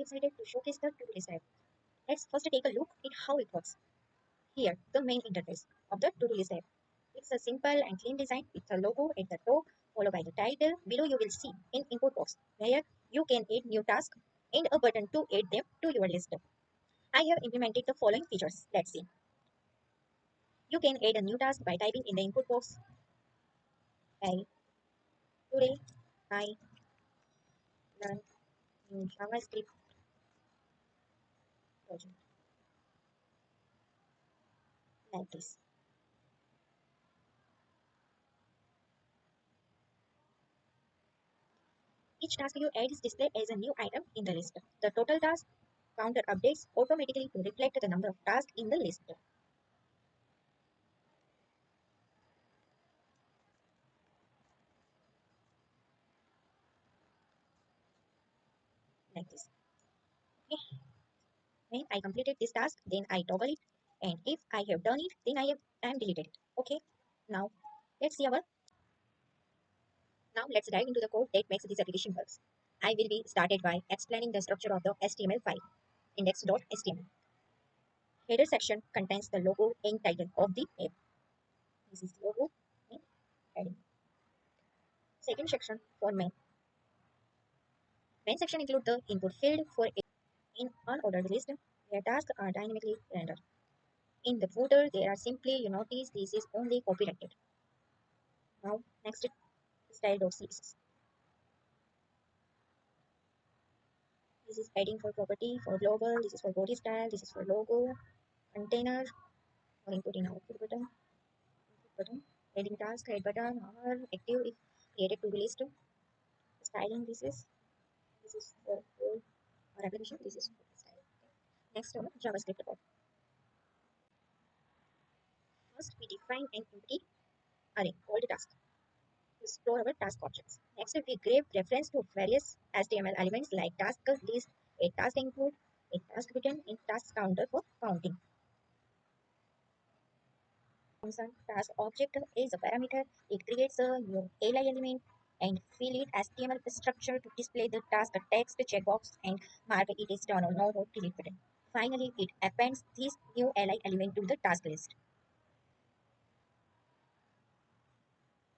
decided to showcase the to-do list app. Let's first take a look at how it works. Here, the main interface of the to-do list app. It's a simple and clean design with a logo at the top, followed by the title. Below you will see an input box where you can add new tasks and a button to add them to your list. I have implemented the following features. Let's see. You can add a new task by typing in the input box. Hey, today I learned new JavaScript project like this. Each task you add is displayed as a new item in the list. The total task counter updates automatically to reflect the number of tasks in the list. Like this. Okay. When I completed this task, then I toggle it, and if I have done it, then I am deleted it. Okay. Now let's see our now let's dive into the code that makes this application works. I will be started by explaining the structure of the HTML file index.html. Header section contains the logo and title of the app. This is logo and heading. Second section for main. Main section includes the input field for in unordered list where tasks are dynamically rendered. In the footer, they are simply you notice this is only copyrighted. Now next style.css. This is heading for property for global. This is for body style. This is for logo container or input in output button. Heading task head button or active if created to be list. Styling this is for whole or application. This is for style. Next our JavaScript code. First we define an empty array called task to store our task objects. Next we give reference to various HTML elements like task list, a task include, a task button, and task counter for counting. Function task object is a parameter. It creates a new li element and fill it HTML structure to display the task text checkbox and mark it is done or not or delete button. Finally, it appends this new li element to the task list.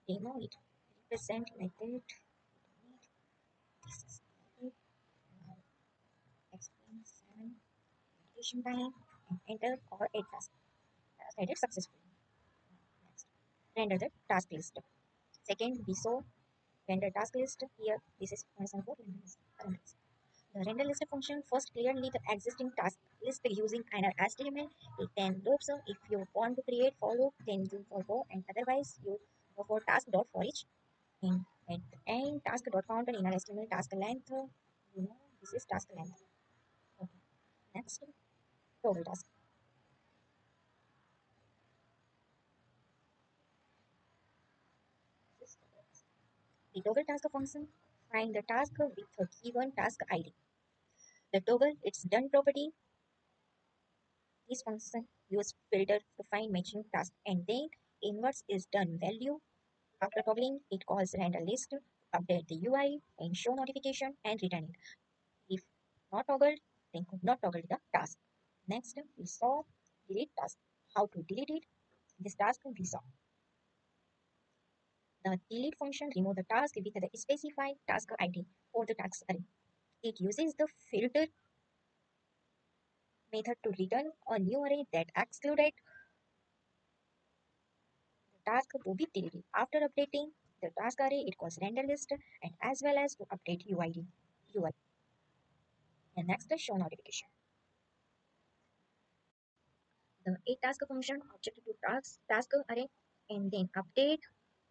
Demo it. Represent like that. This is it. Now explain 7 completion time and enter or 8 tasks. Task added successfully. Next. Render the task list. Second, we saw render task list. Here, this is function for render list. The render list function first clearly the existing task list using an HTML. It then loops. If you want to create for loop, then you go and otherwise you go for task dot for each. And at the end, task dot counter in an HTML task length. You know this is task length. Okay. Next, toggle task. The toggle task function find the task with a given task ID. The toggle its done property. This function use filter to find matching task and then inverts is done value. After toggling, it calls render list, update the UI and show notification and return it. If not toggled, then could not toggle the task. Next, we saw delete task. How to delete it? This task we saw. The delete function remove the task with the specified task ID for the task array. It uses the filter method to return a new array that excluded the task to be deleted. After updating the task array, it calls render list and as well as to update UI. And next, the show notification. The a task function object to task array and then update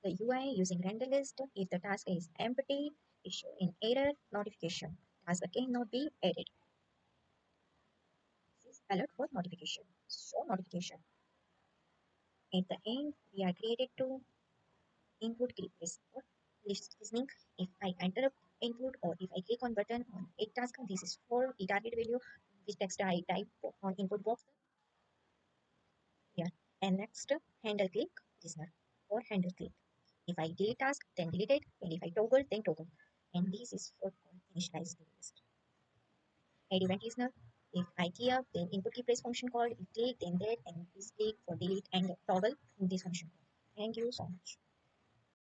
the UI using render list. If the task is empty, it show an error notification. Task cannot be added. This is alert for notification. Show notification. At the end, we are created to input click list for listening. If I enter input or if I click on button on a task, this is for the target value. This text I type on input box here. And next, handle click listener or handle click. If I delete task, then delete it. And if I toggle, then toggle. And this is for initialize to list. add event listener. If IKEA, then input key press function called if click, then that, and this click for delete and toggle in this function. Thank you so much.